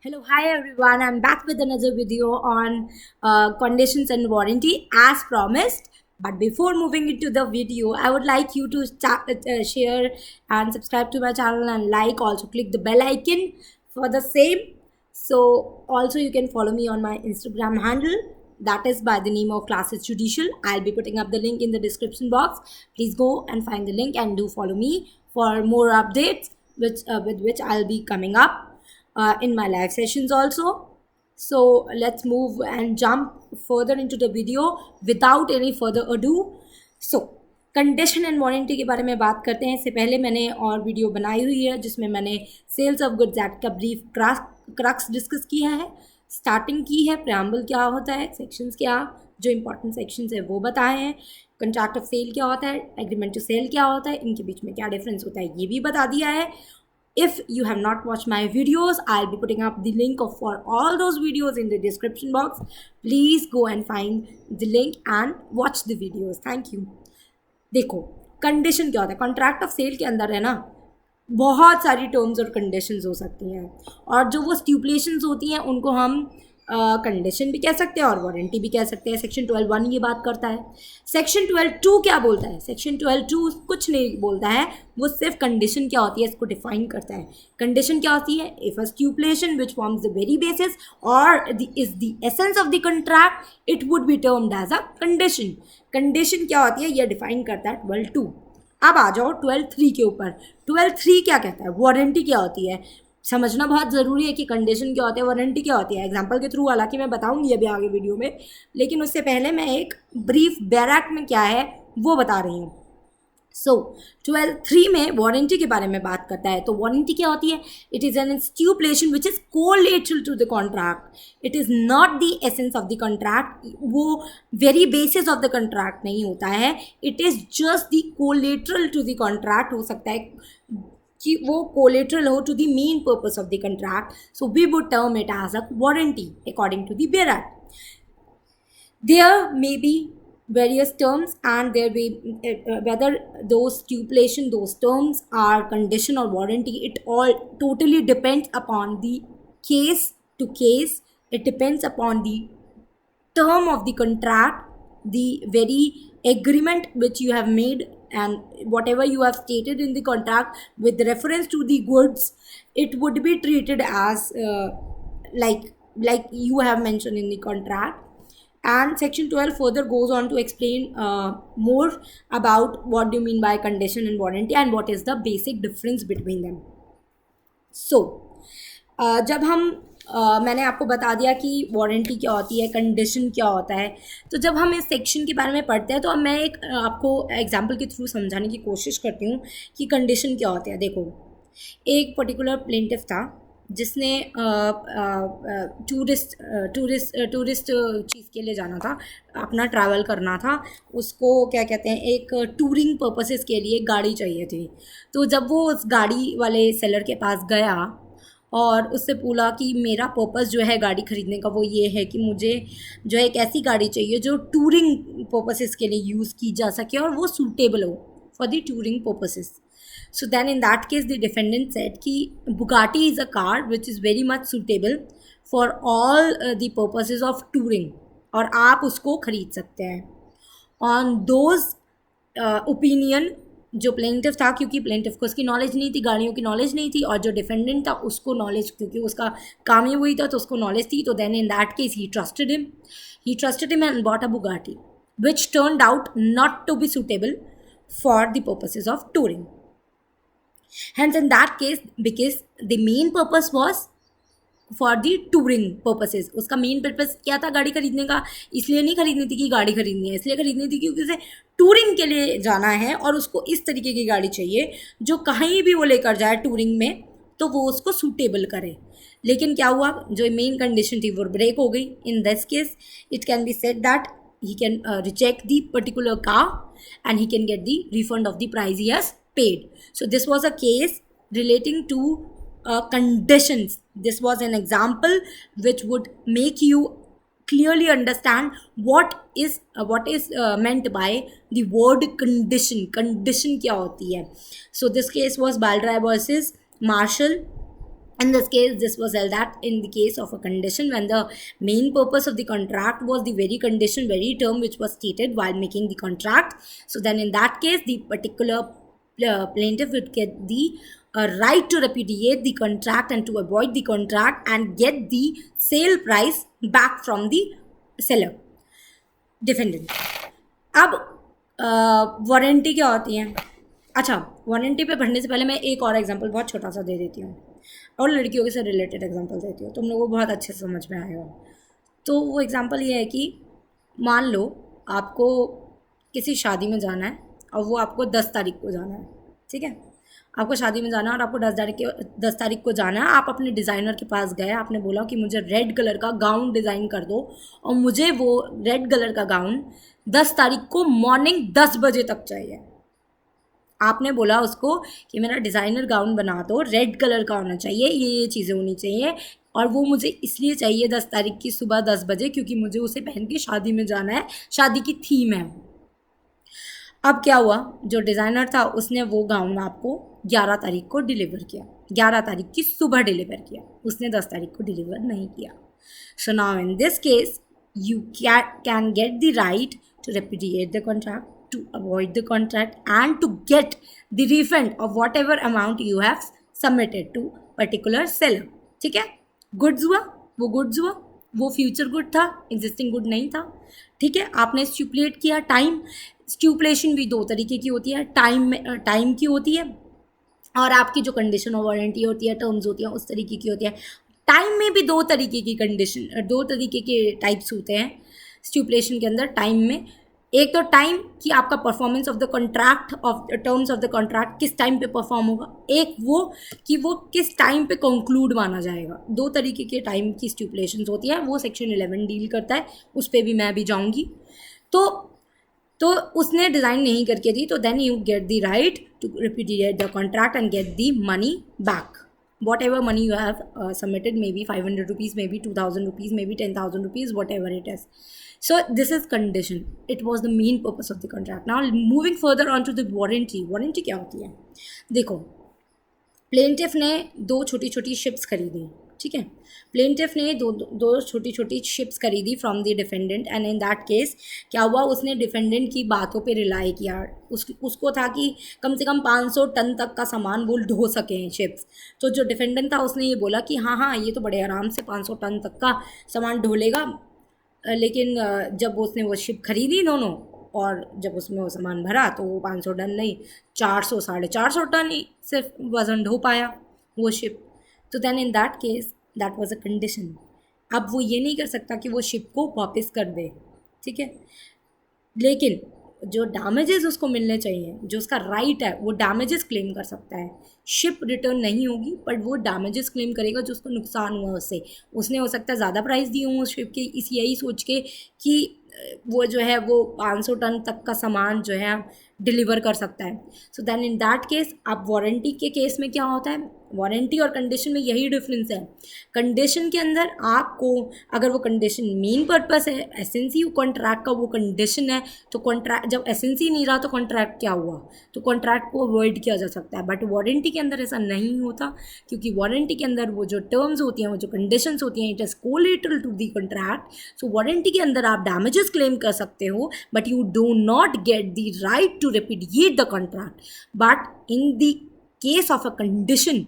Hello, hi everyone. I'm back with another video on conditions and warranty as promised. But before moving into the video, I would like you to share and subscribe to my channel and like. Also, click the bell icon for the same. So, also you can follow me on my Instagram handle. That is by the name of Classes Judicial. I'll be putting up the link in the description box. Please go and find the link and do follow me for more updates, with which I'll be coming up in my live sessions also. So let's move and jump further into the video without any further ado. So condition and warranty के बारे में बात करते हैं. इससे पहले मैंने और वीडियो बनाई हुई है जिसमें मैंने सेल्स ऑफ गुड्स एक्ट का ब्रीफ क्रक्स डिस्कस किया है, स्टार्टिंग की है, प्रेम्बल क्या होता है, सेक्शंस क्या, जो इंपॉर्टेंट सेक्शंस है वो बताए हैं, कॉन्ट्रैक्ट ऑफ सेल क्या होता है, एग्रीमेंट टू सेल क्या होता है, इनके बीच में क्या डिफरेंस होता है ये भी बता दिया है. If you have not watched my videos, I'll be putting up the link for all those videos in the description box. Please go and find the link and watch the videos. Thank you. देखो condition क्या होता है. Contract of cell के अंदर है ना बहुत सारी टर्म्स और कंडीशंस हो सकती हैं, और जो वो स्टिपुलेशंस होती हैं उनको हम कंडीशन भी कह सकते हैं और वारंटी भी कह सकते हैं. सेक्शन 12(1) ये बात करता है. सेक्शन 12(2) क्या बोलता है? सेक्शन 12(2) कुछ नहीं बोलता है, वो सिर्फ कंडीशन क्या होती है इसको डिफाइन करता है. कंडीशन क्या होती है? If a stipulation which forms the very basis और is the essence of the contract it would be termed as a condition. Condition क्या होती है ये डिफाइन करता है 12(2). अब आ जाओ 12(3) के ऊपर. 12(3) क्या कहता है? वारंटी क्या होती है? समझना बहुत ज़रूरी है कि कंडीशन क्या होती है, वारंटी क्या होती है. एग्जांपल के थ्रू हालांकि मैं बताऊंगी अभी आगे वीडियो में, लेकिन उससे पहले मैं एक ब्रीफ बैरक में क्या है वो बता रही हूँ. सो 12(3) में वारंटी के बारे में बात करता है. तो वारंटी क्या होती है? It is an stipulation which is collateral to the contract. It is not the essence of the contract. वो very basis of the contract नहीं होता है. It is just the collateral to the contract. हो सकता है कि वो collateral हो to the main purpose of the contract. So we would term it as a warranty according to the बैरक. There may be various terms, and there be whether those stipulation, those terms are condition or warranty, it all totally depends upon the case to case. It depends upon the term of the contract, the very agreement which you have made, and whatever you have stated in the contract with reference to the goods, it would be treated as like you have mentioned in the contract. And section 12 further goes on to explain more about what do you mean by condition and warranty and what is the basic difference between them. So जब हम मैंने आपको बता दिया कि warranty क्या होती है, कंडीशन क्या होता है, तो जब हम इस सेक्शन के बारे में पढ़ते हैं तो अब मैं एक आपको एग्जांपल के थ्रू समझाने की कोशिश करती हूँ कि कंडीशन क्या होता है. देखो एक पर्टिकुलर प्लेंटिफ था जिसने टूरिस्ट चीज़ के लिए जाना था, अपना ट्रैवल करना था. उसको क्या कहते हैं, एक टूरिंग पर्पसेस के लिए गाड़ी चाहिए थी. तो जब वो उस गाड़ी वाले सेलर के पास गया और उससे पूछा कि मेरा पर्पस जो है गाड़ी ख़रीदने का वो ये है कि मुझे जो है एक ऐसी गाड़ी चाहिए जो टूरिंग पर्पसेस के लिए यूज़ की जा सके और वो सूटेबल हो for the touring purposes. So then in that case the defendant said कि Bugatti is a car which is very much suitable for all the purposes of touring और आप उसको ख़रीद सकते हैं. On those opinion जो plaintiff था, क्योंकि प्लेंटिफ को उसकी नॉलेज नहीं थी, गाड़ियों की नॉलेज नहीं थी, और जो डिफेंडेंट था उसको नॉलेज, क्योंकि उसका काम ही वही था तो उसको नॉलेज थी. तो then in that case he trusted him and bought a Bugatti which turned out not to be suitable for the purposes of touring. Hence in that case, because the main purpose was for the touring purposes, उसका main purpose क्या था गाड़ी खरीदने का? इसलिए नहीं खरीदनी थी कि गाड़ी खरीदनी है, इसलिए खरीदनी थी क्योंकि उसे टूरिंग के लिए जाना है और उसको इस तरीके की गाड़ी चाहिए जो कहीं भी वो लेकर जाए टूरिंग में तो वो उसको सूटेबल करे. लेकिन क्या हुआ, जो मेन कंडीशन थी वो ब्रेक हो गई. In this case it can be said that he can reject the particular car and he can get the refund of the price he has paid. So this was a case relating to conditions. This was an example which would make you clearly understand what is meant by the word condition. Condition क्या होती है? So this case was Baldry versus Marshall In this case, this was held that in the case of a condition when the main purpose of the contract was the very condition, very term which was stated while making the contract, so then in that case the particular plaintiff would get the right to repudiate the contract and to avoid the contract and get the sale price back from the seller, defendant. अब warranty क्या होती है? अच्छा, warranty पे बढ़ने से पहले मैं एक और एग्जांपल बहुत छोटा सा दे देती हूँ और लड़कियों के साथ रिलेटेड एग्जांपल देती हूँ, तुम लोगों को बहुत अच्छे से समझ में आएगा। तो वो एग्जांपल ये है कि मान लो आपको किसी शादी में जाना है और वो आपको 10 तारीख को जाना है, ठीक है? आपको शादी में जाना है और आपको 10 तारीख को जाना है। आप अपने डिज़ाइनर के पास गए, आपने बोला कि मुझे रेड कलर का गाउन डिज़ाइन कर दो और मुझे वो रेड कलर का गाउन 10 तारीख को मॉर्निंग 10 बजे तक चाहिए। आपने बोला उसको कि मेरा डिज़ाइनर गाउन बना दो, रेड कलर का होना चाहिए, ये चीज़ें होनी चाहिए और वो मुझे इसलिए चाहिए 10 तारीख की सुबह 10 बजे क्योंकि मुझे उसे पहन के शादी में जाना है, शादी की थीम है। अब क्या हुआ, जो डिज़ाइनर था उसने वो गाउन आपको 11 तारीख को डिलीवर किया, 11 तारीख की सुबह डिलीवर किया, उसने 10 तारीख को डिलीवर नहीं किया। So now in this case you can get the right to repudiate the contract, to avoid the contract and to get the refund of whatever amount you have submitted to particular seller, ठीक है? Goods हुआ, वो goods हुआ, वो future good था, existing good नहीं था, ठीक है? आपने स्ट्यूपुलेट किया टाइम। स्ट्यूपुलेशन भी दो तरीके की होती है, टाइम की होती है और आपकी जो कंडीशन ऑफ वारंटी होती है, टर्म्स होती है, उस तरीके की होती है। टाइम में भी दो तरीके की कंडीशन, दो तरीके के टाइप्स होते हैं स्ट्यूपुलेशन के अंदर। टाइम में एक तो टाइम कि आपका performance of the contract of terms of the contract किस टाइम पे परफॉर्म होगा, एक वो कि वो किस टाइम पे कंक्लूड माना जाएगा। दो तरीके के टाइम की स्ट्यूपुलेशंस होती है, वो सेक्शन 11 डील करता है, उस पर भी मैं भी जाऊँगी। तो उसने डिज़ाइन नहीं करके दी, तो then you get the right to repudiate the contract and get the money back, whatever money you have submitted, maybe 500 rupees, maybe 2000 rupees, maybe 10,000 rupees, whatever it is. So this is condition. It was the main purpose of the contract. Now moving further on to the warranty. Warranty क्या होती है? देखो, plaintiff ने दो छोटी छोटी ships खरीदी, ठीक है? प्लेंटिफ ने दो छोटी छोटी शिप्स खरीदी from the defendant and in that case क्या हुआ, उसने डिफेंडेंट की बातों पे रिलाई किया। उसको था कि कम से कम 500 टन तक का सामान वो ढो सकें शिप्स। तो जो डिफेंडेंट था उसने ये बोला कि हाँ ये तो बड़े आराम से 500 टन तक का सामान ढो लेगा। लेकिन जब उसने वो शिप खरीदी दोनों और जब उसमें वो सामान भरा तो वो 500 टन नहीं, 400 450 टन ही सिर्फ वज़न ढो पाया वो शिप। तो then in that case that was a condition. अब वो ये नहीं कर सकता कि वो शिप को वापस कर दे, ठीक है? लेकिन जो डैमेजेस उसको मिलने चाहिए, जो उसका राइट है, वो डैमेजेस क्लेम कर सकता है। शिप रिटर्न नहीं होगी बट वो डैमेजेस क्लेम करेगा जो उसको नुकसान हुआ उससे। उसने हो सकता है ज़्यादा प्राइस दी हूँ उस शिप के, यही सोच के कि वो जो है वो 500 टन तक का सामान जो है डिलीवर कर सकता है। So then in that case अब वारंटी के केस में क्या होता है, वारंटी और कंडीशन में यही डिफरेंस है। कंडीशन के अंदर आपको अगर वो कंडीशन मेन पर्पस है, एसेंसी कॉन्ट्रैक्ट का वो कंडीशन है, तो कॉन्ट्रैक्ट जब एसेंसी नहीं रहा तो कॉन्ट्रैक्ट क्या हुआ, तो कॉन्ट्रैक्ट को अवॉइड किया जा सकता है। बट वारंटी के अंदर ऐसा नहीं होता क्योंकि वारंटी के अंदर वो जो टर्म्स होती हैं, वो जो कंडीशंस होती हैं, it is collateral to the contract. So warranty के अंदर आप डैमेजेस क्लेम कर सकते हो but you do not get the right to repudiate the contract. But in the case of a condition,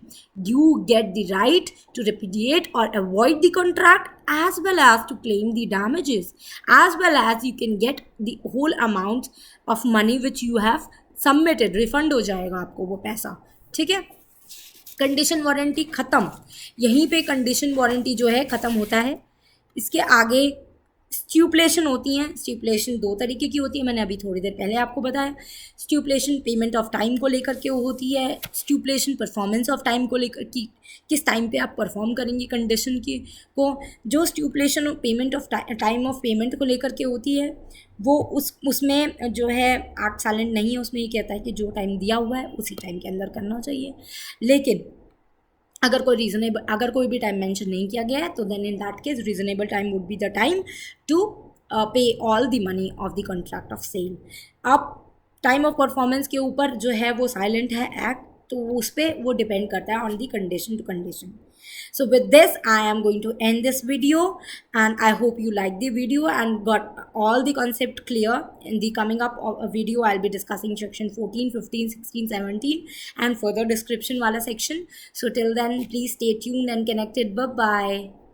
you get the right to repudiate or avoid the contract as well as to claim the damages, as well as you can get the whole amount of money which you have submitted, refund हो जाएगा आपको वो पैसा, ठीक है? Condition warranty ख़त्म, यहीं पे कंडीशन वारंटी जो है ख़त्म होता है। इसके आगे स्ट्यूपुलेशन होती हैं। स्ट्यूपुलेशन दो तरीके की होती है, मैंने अभी थोड़ी देर पहले आपको बताया। स्ट्यूपुलेशन पेमेंट ऑफ टाइम को लेकर के होती है, स्ट्यूपुलेशन परफॉर्मेंस ऑफ टाइम को लेकर कि किस टाइम पे आप परफॉर्म करेंगे कंडीशन की को। जो stipulation payment of time of payment को लेकर के होती है वो उसमें जो है एक्ट साइलेंट नहीं है, उसमें ये कहता है कि जो टाइम दिया हुआ है उसी टाइम के अंदर करना चाहिए। लेकिन अगर कोई भी टाइम मेंशन नहीं किया गया है तो then in that case reasonable time would be the time to pay all the money of the contract of sale. अब टाइम ऑफ परफॉर्मेंस के ऊपर जो है वो साइलेंट है एक्ट, तो उस पर वो डिपेंड करता है on the condition to condition. So with this, I am going to end this video, and I hope you liked the video and got all the concept clear. In the coming up of a video, I'll be discussing section 14, 15, 16, 17 and further description wala section. So till then, please stay tuned and connected. Bye bye.